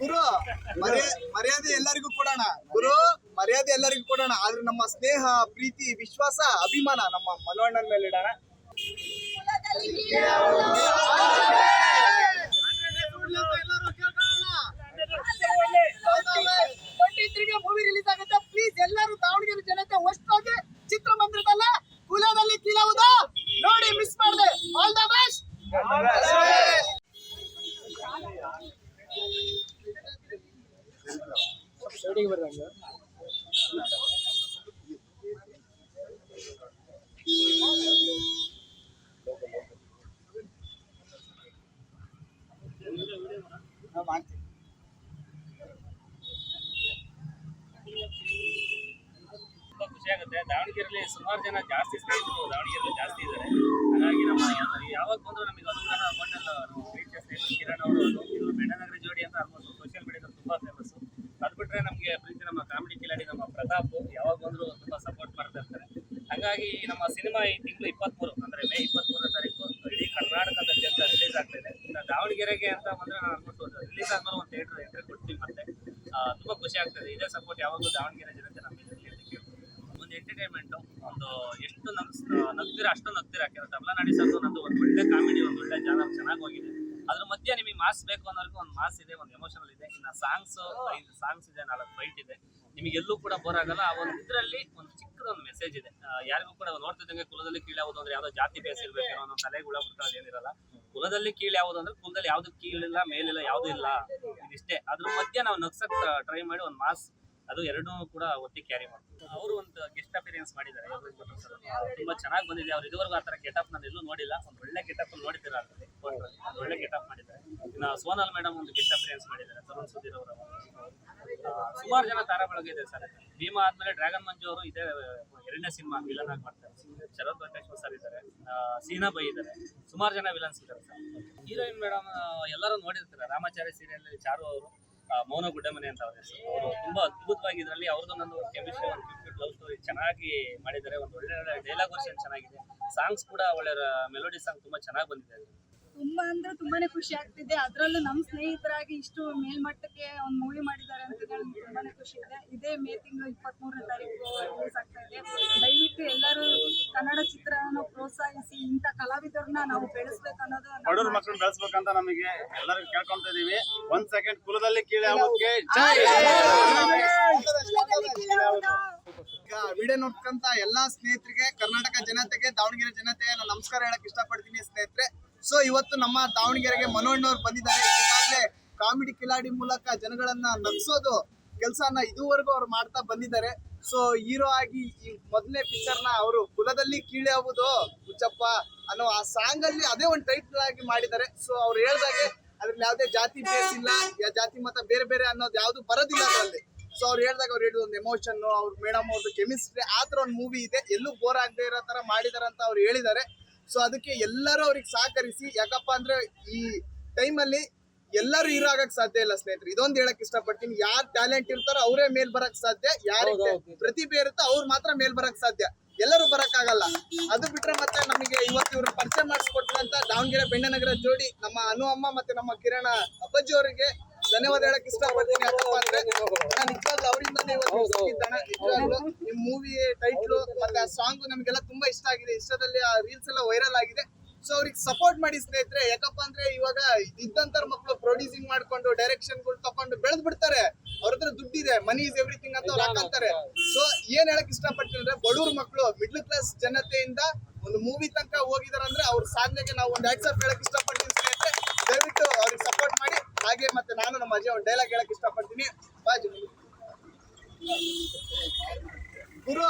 ಗುರು ಮರ್ಯಾದೆ ಎಲ್ಲರಿಗೂ ಕೊಡೋಣ. ಗುರು ಮರ್ಯಾದೆ ಎಲ್ಲರಿಗೂ ಕೊಡೋಣ. ಆದ್ರೆ ನಮ್ಮ ಸ್ನೇಹ, ಪ್ರೀತಿ, ವಿಶ್ವಾಸ, ಅಭಿಮಾನ ನಮ್ಮ ಮನೋಣ್ಣನ ಮೇಲೆ ಇಡೋಣ. ಮೂವಿ ರಿಲೀಸ್ ಆಗುತ್ತೆ. ಪ್ಲೀಸ್ ಎಲ್ಲರೂ ದಾವಣಗೆರೆ ಜನತೆ ಒಟ್ಟಾಗಿ ಚಿತ್ರಮಂದಿರದಲ್ಲ ಕುಲದಲ್ಲಿ ಕೀಳಾವುದೋ ನೋಡಿ ಮಿಸ್ ಮಾಡದೆ. All the best. ತುಂಬಾ ಖುಷಿ ಆಗುತ್ತೆ. ದಾವಣಗೆರೆಯಲ್ಲಿ ಸುಮಾರು ಜನ ಜಾಸ್ತಿ ಸ್ನೇಹಿತರು ದಾವಣಗೆರೆಯಲ್ಲಿ ಜಾಸ್ತಿ ಇದ್ದಾರೆ. ಹಾಗಾಗಿ ನಮ್ಮ ಯಾವಾಗ ಬಂದ್ರು ನಮಗೆ ಅನುಗ್ರಹ ಹೋಟೆಲ್ ಪ್ರೀತಿಯ ಸ್ನೇಹಿತರು ಕಿರಣ್ ಅವರು ಇವರು ಬೆಣ್ಣನಗರ ಜೋಡಿ ಅಂತ ಆಲ್ಮೋಸ್ಟ್ ಸೋಷಿಯಲ್ ಮೀಡಿಯಾದಲ್ಲಿ ತುಂಬಾ ಫೇಮಸ್. ಅದು ಬಿಟ್ರೆ ನಮಗೆ ಪ್ರೀತಿ ನಮ್ಮ ಕಾಮಿಡಿ ಕಿಲಾಡಿ ನಮ್ಮ ಪ್ರತಾಪ್ ಯಾವಾಗ ಬಂದ್ರು ತುಂಬಾ ಸಪೋರ್ಟ್ ಮಾಡ್ತಾ ಇರ್ತಾರೆ. ಹಾಗಾಗಿ ನಮ್ಮ ಸಿನಿಮಾ ಈ ತಿಂಗಳು 23 ಅಂದ್ರೆ ಮೇ 23ನೇ ತಾರೀಕು ಇಡೀ ಕರ್ನಾಟಕದಾದ್ಯಂತ ರಿಲೀಸ್ ಆಗ್ತಿದೆ. ಇನ್ನು ದಾವಣಗೆರೆಗೆ ಅಂತ ಬಂದ್ರೆ ನಾನು ಆಲ್ಮೋಸ್ಟ್ ರಿಲೀಸ್ ಆದ್ಮೇಲೆ ಒಂದು ಥಿಯೇಟರ್ ಎಂಟ್ರಿ ಕೊಡ್ತೀನಿ. ಮತ್ತೆ ತುಂಬಾ ಖುಷಿ ಆಗ್ತದೆ. ಇದೇ ಸಪೋರ್ಟ್ ಯಾವಾಗಲೂ ದಾವಣಗೆರೆ ಜನತೆ ನಮಗೆ ಒಂದು ಎಂಟರ್ಟೈನ್ಮೆಂಟ್ ಒಂದು ಎಷ್ಟು ನಗ್ತೀರಾ ಅಷ್ಟು ನಗ್ತೀರಾ. ಕೆಲವು ತಬಲಾ ಸದ್ದು ನಂದು ಒಂದು ಒಳ್ಳೆ ಕಾಮಿಡಿ, ಒಂದು ಒಳ್ಳೆ ಜಾನರ್ ಚೆನ್ನಾಗಿ ಹೋಗಿದೆ. ಅದ್ರ ಮಧ್ಯೆ ನಿಮಗೆ ಮಾಸ್ ಬೇಕು ಅನ್ನೋರ್ಗೂ ಒಂದು ಮಾಸ್ ಇದೆ, ಒಂದು ಎಮೋಷನಲ್ ಇದೆ. ಇನ್ನು ಸಾಂಗ್ಸ್ ಇದೆ, 4 ಫೈಟ್ ಇದೆ. ನಿಮಗೆಲ್ಲೂ ಕೂಡ ಬೋರ್ ಆಗಲ್ಲ. ಆ ಒಂದು ಇದರಲ್ಲಿ ಒಂದು ಚಿಕ್ಕದೊಂದು ಮೆಸೇಜ್ ಇದೆ. ಯಾರಿಗೂ ಕೂಡ ನೋಡ್ತಿದ್ದಂಗೆ ಕುಲದಲ್ಲಿ ಕೀಳ್ಯಾವುದು ಅಂದ್ರೆ ಯಾವ್ದೋ ಜಾತಿ ಬೇಸ್ ಇರ್ಬೇಕೇನೋ ಅನ್ನೋ ತಲೆಗೆ ಹುಳ ಬಿಡ್ತಾರೆ. ಏನಿರಲ್ಲ, ಕುಲದಲ್ಲಿ ಕೀಳ್ಯಾವುದು ಅಂದ್ರೆ ಕುಲದಲ್ಲಿ ಯಾವ್ದು ಕೀಳಿಲ್ಲ ಮೇಲಿಲ್ಲ ಯಾವ್ದು ಇಲ್ಲ, ಇದಿಷ್ಟೇ. ಅದ್ರ ಮಧ್ಯೆ ನಾವು ನಗ್ಸಕ್ ಟ್ರೈ ಮಾಡಿ ಒಂದು ಮಾಸ್ ಅದು ಎರಡೂ ಕೂಡ ಒಟ್ಟಿಗೆ ಕ್ಯಾರಿ ಮಾಡ್ತೀವಿ. ಅವರು ಒಂದು ಗೆಸ್ಟ್ ಅಪಿಯರೆನ್ಸ್ ಮಾಡಿದ್ದಾರೆ. ತುಂಬಾ ಚೆನ್ನಾಗಿ ಬಂದಿದೆ. ಅವ್ರು ಇದುವರೆಗೂ ಆ ತರ ಗೆಟಪ್ ನಾನು ಎಲ್ಲೂ ನೋಡಿಲ್ಲ. ಒಂದು ಒಳ್ಳೆ ಗೆಟಪ್ ನೋಡಿದ್ದೀರ, ಒಂದು ಒಳ್ಳೆ ಗೆಟಪ್ ಮಾಡಿದ್ದಾರೆ. ಇನ್ನು ಸೋನಲ್ ಮೇಡಮ್ ಒಂದು ಗೆಸ್ಟ್ ಅಪಿಯರೆನ್ಸ್ ಮಾಡಿದ್ದಾರೆ. ತರುಣ್ ಸುಧೀರ್ ಅವರ ಸುಮಾರು ಜನ ತಾರಾ ಬಳಗ ಇದೆ ಸರ್. ಭೀಮಾ ಆದ್ಮೇಲೆ ಡ್ರ್ಯಾಗನ್ ಮಂಜು ಅವರು ಇದೇ 2ನೇ ಸಿನಿಮಾ ವಿಲನ್ ಆಗಿ ಮಾಡ್ತಾರೆ. ಶರತ್ ವೆಂಕಟೇಶ್ವರ ಸರ್ ಇದ್ದಾರೆ, ಸೀನಾ ಬೈ ಇದ್ದಾರೆ, ಸುಮಾರು ಜನ ವಿಲನ್ಸ್ ಇದ್ದಾರೆ ಸರ್. ಹೀರೋಯಿನ್ ಮೇಡಮ್ ಎಲ್ಲರೂ ನೋಡಿರ್ತಾರೆ. ರಾಮಾಚಾರಿ ಸೀರಿಯಲ್ ಚಾರು ಅವರು ಮೌನ ಗುಡ್ಡಮನೆ ಅಂತ ಅವ್ರ ಹೆಸರು. ಅವರು ತುಂಬಾ ಅದ್ಭುತವಾಗಿ ಇದರಲ್ಲಿ ಅವ್ರದ್ದು ನಂದು ಕೆಮಿಸ್ಟ್ರಿ, ಒಂದು ಕ್ಯೂಟ್ ಲವ್ ಸ್ಟೋರಿ ಚೆನ್ನಾಗಿ ಮಾಡಿದ್ದಾರೆ. ಒಂದು ಒಳ್ಳೆ ಡೈಲಾಗ್ ವರ್ಷನ್ ಚೆನ್ನಾಗಿದೆ. ಸಾಂಗ್ಸ್ ಕೂಡ ಒಳ್ಳೆ ಮೆಲೋಡಿ ಸಾಂಗ್ ತುಂಬಾ ಚೆನ್ನಾಗಿ ಬಂದಿದೆ. ತುಂಬಾ ಅಂದ್ರೆ ತುಂಬಾನೇ ಖುಷಿ ಆಗ್ತಿದೆ. ಅದ್ರಲ್ಲೂ ನಮ್ಮ ಸ್ನೇಹಿತರಾಗಿ ಇಷ್ಟು ಮೇಲ್ಮಟ್ಟಕ್ಕೆ ಒಂದು ಮೂವಿ ಮಾಡಿದ್ದಾರೆ ಅಂತ ತುಂಬಾನೇ ಖುಷಿ ಇದೆ. ಇದೇ ಮೇ ತಿಂಗಳು 23ನೇ ತಾರೀಕು ರಿಲೀಸ್ ಆಗ್ತಾ ಇದೆ. ದಯವಿಟ್ಟು ಎಲ್ಲರೂ ಕನ್ನಡ ಚಿತ್ರವನ್ನು ಪ್ರೋತ್ಸಾಹಿಸಿ ಇಂಥ ಕಲಾವಿದರನ್ನ ನಾವು ಬೆಳೆಸ್ಬೇಕು ಅನ್ನೋದು, ಬಡವ್ರ ಮಕ್ಕಳನ್ನ ಬೆಳೆಸ್ಬೇಕಂತ ನಮಗೆ ಎಲ್ಲರಿಗೂ ಕೇಳ್ಕೊಂತ ಇದೀವಿ. 1 ಸೆಕೆಂಡ್ ಕುಲದಲ್ಲಿ ಕೀಳಾವುದಕ್ಕೆ ಜೈ. ಈಗ ವಿಡಿಯೋ ನೋಡ್ಕಂತ ಎಲ್ಲಾ ಸ್ನೇಹಿತರಿಗೆ, ಕರ್ನಾಟಕ ಜನತೆಗೆ, ದಾವಣಗೆರೆ ಜನತೆಗೆ ನಾನು ನಮಸ್ಕಾರ ಹೇಳಕ್ ಇಷ್ಟಪಡ್ತೀನಿ ಸ್ನೇಹಿತರೆ. ಸೊ ಇವತ್ತು ನಮ್ಮ ದಾವಣಗೆರೆಗೆ ಮನೋಣ್ಣವ್ರು ಬಂದಿದ್ದಾರೆ. ಈಗಾಗಲೇ ಕಾಮಿಡಿ ಕಿಲಾಡಿ ಮೂಲಕ ಜನಗಳನ್ನ ನಗಿಸೋದು ಕೆಲಸನ ಇದುವರೆಗೂ ಅವ್ರು ಮಾಡ್ತಾ ಬಂದಿದ್ದಾರೆ. ಸೊ ಹೀರೋ ಆಗಿ ಈ ಮೊದಲನೇ ಪಿಕ್ಚರ್ನ ಅವರು ಕುಲದಲ್ಲಿ ಕೀಳಾವುದೋ ಹುಚ್ಚಪ್ಪ ಅನ್ನೋ ಆ ಸಾಂಗ್ ಅಲ್ಲಿ ಅದೇ ಒಂದು ಟೈಟಲ್ ಆಗಿ ಮಾಡಿದ್ದಾರೆ. ಸೊ ಅವ್ರು ಹೇಳ್ದಾಗೆ ಅದ್ರಲ್ಲಿ ಯಾವುದೇ ಜಾತಿ ಬೇಸ್ ಇಲ್ಲ, ಜಾತಿ ಮತ ಬೇರೆ ಬೇರೆ ಅನ್ನೋದು ಯಾವ್ದು ಬರೋದಿಲ್ಲ ಅದರಲ್ಲಿ. ಸೊ ಅವ್ರು ಹೇಳ್ದಾಗ ಅವ್ರು ಹೇಳಿದ ಒಂದು ಎಮೋಷನ್, ಅವ್ರ ಮೇಡಮ್ ಅವ್ರದ್ದು ಕೆಮಿಸ್ಟ್ರಿ, ಆ ಥರ ಒಂದು ಮೂವಿ ಇದೆ. ಎಲ್ಲೂ ಬೋರ್ ಆಗದೆ ಇರೋ ತರ ಮಾಡಿದಾರೆ ಅಂತ ಅವ್ರು ಹೇಳಿದ್ದಾರೆ. ಸೊ ಅದಕ್ಕೆ ಎಲ್ಲರೂ ಅವ್ರಿಗೆ ಸಹಕರಿಸಿ. ಯಾಕಪ್ಪ ಅಂದ್ರೆ ಈ ಟೈಮಲ್ಲಿ ಎಲ್ಲರೂ ಹೀರೋ ಆಗಕ್ ಸಾಧ್ಯ ಇಲ್ಲ ಸ್ನೇಹಿತರೆ. ಇದೊಂದು ಹೇಳಕ್ ಇಷ್ಟಪಡ್ತೀನಿ. ಯಾರು ಟ್ಯಾಲೆಂಟ್ ಇರ್ತಾರೋ ಅವರೇ ಮೇಲ್ ಬರಕ್ ಸಾಧ್ಯ. ಯಾರಿಗೆ ಪ್ರತಿಭೆ ಇರುತ್ತೋ ಅವ್ರು ಮಾತ್ರ ಮೇಲ್ ಬರಕ್ ಸಾಧ್ಯ. ಎಲ್ಲರೂ ಬರಕ್ ಆಗಲ್ಲ. ಅದು ಬಿಟ್ರೆ ಮತ್ತೆ ನಮಗೆ ಇವತ್ತು ಇವ್ರ ಪರಿಚಯ ಮಾಡಿಸ್ಕೊಟ್ಟಂತ ದಾವಣಗೆರೆ ಬೆಣ್ಣನಗರ ಜೋಡಿ ನಮ್ಮ ಅನು ಅಮ್ಮ ಮತ್ತೆ ನಮ್ಮ ಕಿರಣ ಅಪ್ಪಾಜಿ ಅವರಿಗೆ ಧನ್ಯವಾದ ಹೇಳಕ್ ಇಷ್ಟಪಡ್ತೀನಿ. ಯಾಕಪ್ಪ ಅಂದ್ರೆ ನಾನು ನಿಜವಾಗ್ಲೂ ಅವರಿಂದಾನೇ ಇವತ್ತು ಸಿಕ್ಕಿದ್ದಾನೆ. ನಿಜವಾಗ್ಲೂ ನಿಮ್ ಮೂವಿ ಟೈಟ್ಲು ಮತ್ತೆ ಆ ಸಾಂಗ್ ನಮ್ಗೆಲ್ಲ ತುಂಬಾ ಇಷ್ಟ ಆಗಿದೆ. ಇಷ್ಟದಲ್ಲಿ ಆ ರೀಲ್ಸ್ ಎಲ್ಲ ವೈರಲ್ ಆಗಿದೆ. ಸೊ ಅವ್ರಿಗೆ ಸಪೋರ್ಟ್ ಮಾಡಿ ಸ್ನೇಹಿತರೆ. ಯಾಕಪ್ಪ ಅಂದ್ರೆ ಇವಾಗ ಇದ್ದಂತರ ಮಕ್ಕಳು ಪ್ರೊಡ್ಯೂಸಿಂಗ್ ಮಾಡ್ಕೊಂಡು ಡೈರೆಕ್ಷನ್ಗಳು ತಕೊಂಡು ಬೆಳೆದ್ ಬಿಡ್ತಾರೆ. ಅವ್ರ ಹತ್ರ ದುಡ್ಡಿದೆ, ಮನಿ ಇಸ್ ಎವ್ರಿಥಿಂಗ್ ಅಂತ ಅವ್ರು ಹಾಕಂತಾರೆ. ಸೊ ಏನ್ ಹೇಳಕ್ ಇಷ್ಟಪಡ್ತೀನಿ ಅಂದ್ರೆ, ಬಡವ್ರ ಮಕ್ಕಳು ಮಿಡ್ಲ್ ಕ್ಲಾಸ್ ಜನತೆಯಿಂದ ಒಂದು ಮೂವಿ ತನಕ ಹೋಗಿದಾರೆ ಅಂದ್ರೆ ಅವ್ರ ಸಾಧನೆಗೆ ನಾವು ಒಂದು ಹ್ಯಾಟ್ಸ್ ಹೇಳಕ್ ಇಷ್ಟಪಡ್ತೀನಿ ಸ್ನೇಹಿತರೆ. ದಯವಿಟ್ಟು ಅವ್ರಿಗೆ ಸಪೋರ್ಟ್ ಮಾಡಿ. ಹಾಗೆ ಮತ್ತೆ ನಾನು ನಮ್ಮ ಅಜಯ್ ಒಂದು ಡೈಲಾಗ್ ಹೇಳಕ್ ಇಷ್ಟಪಡ್ತೀನಿ. ಗುರು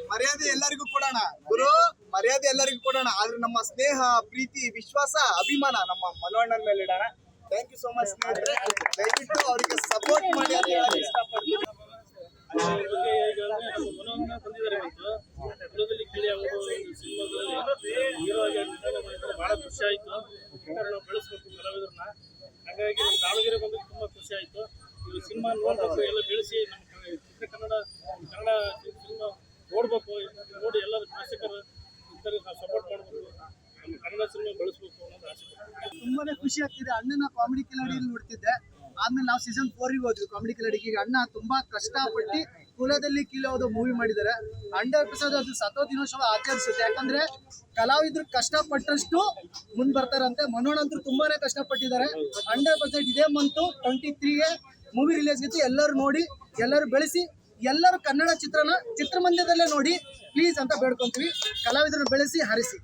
ಮರ್ಯಾದೆ ಎಲ್ಲರಿಗೂ ಕೊಡೋಣ. ಗುರು ಮರ್ಯಾದೆ ಎಲ್ಲರಿಗೂ ಕೊಡೋಣ. ಆದ್ರೆ ನಮ್ಮ ಸ್ನೇಹ, ಪ್ರೀತಿ, ವಿಶ್ವಾಸ, ಅಭಿಮಾನ ನಮ್ಮ ಮನೋಣ್ಣನ ಮೇಲೆ ಇಡೋಣ. ಥ್ಯಾಂಕ್ ಯು ಸೋ ಮಚ್ ಸ್ನೇಹಿತರೆ. ದಯವಿಟ್ಟು ಅವರಿಗೆ ಸಪೋರ್ಟ್ ಮಾಡಿ ಅಂತ ಹೇಳಕ್ ಇಷ್ಟಪಡ್ತೀನಿ. ಬಹಳ ಖುಷಿ ಆಯ್ತು. ಬೆಳೆಸ್ಬೇಕು ಕಲಾವಿದರನ್ನ. ಹಾಗಾಗಿ ನಮ್ಮ ದಾವಣಗೆರೆ ಬಂದು ತುಂಬಾ ಖುಷಿ ಆಯ್ತು. ಈ ಸಿನಿಮಾ ನೋಡ್ಬೇಕು, ಎಲ್ಲ ಬೆಳೆಸಿ ನಮ್ಮ ಕನ್ನಡ ಸಿನಿಮಾ ನೋಡ್ಬೇಕು. ನೋಡಿ ಎಲ್ಲ ಪ್ರೇಕ್ಷಕರು ಇಂಥವ್ರಿಗೆ ನಾವು ಸಪೋರ್ಟ್ ಮಾಡಬೇಕು. ನಮ್ಮ ಕನ್ನಡ ಸಿನಿಮಾ ಬೆಳೆಸ್ಬೇಕು ಅನ್ನೋದು ಆಸೆ. ತುಂಬಾನೇ ಖುಷಿ ಆಗ್ತಿದೆ. ಅಣ್ಣನ ಕಾಮಿಡಿ ಕಿಲಾಡಿಯಲ್ಲಿ ನೋಡ್ತಿದ್ದೆ. ಆದ್ಮೇಲೆ ನಾವು ಸೀಸನ್ 4 ಹೋದ್ವಿ ಕಾಮಿಡಿ ಕಿಲಾಡಿಗೆ. ಈಗ ಅಣ್ಣ ತುಂಬಾ ಕಷ್ಟಪಟ್ಟು ಕುಲದಲ್ಲಿ ಕೀಳೋದು ಮೂವಿ ಮಾಡಿದ್ದಾರೆ. 100% ಅದು ಸತೋ ದಿನೋತ್ಸವ ಆಚರಿಸುತ್ತೆ. ಯಾಕಂದ್ರೆ ಕಲಾವಿದ್ರು ಕಷ್ಟಪಟ್ಟಷ್ಟು ಮುಂದ್ ಬರ್ತಾರಂತೆ. ಮನೋಹರ್ ಅಂತೂ ತುಂಬಾನೇ ಕಷ್ಟಪಟ್ಟಿದ್ದಾರೆ. 100% ಇದೇ ಮಂತು 23ಗೆ ಮೂವಿ ರಿಲೀಸ್ ಇತ್ತು. ಎಲ್ಲರೂ ನೋಡಿ, ಎಲ್ಲರೂ ಬೆಳೆಸಿ, ಎಲ್ಲರೂ ಕನ್ನಡ ಚಿತ್ರಮಂದಿರದಲ್ಲೇ ನೋಡಿ ಪ್ಲೀಸ್ ಅಂತ ಬೇಡ್ಕೊಂತೀವಿ. ಕಲಾವಿದರನ್ನು ಬೆಳೆಸಿ ಹರಿಸಿ.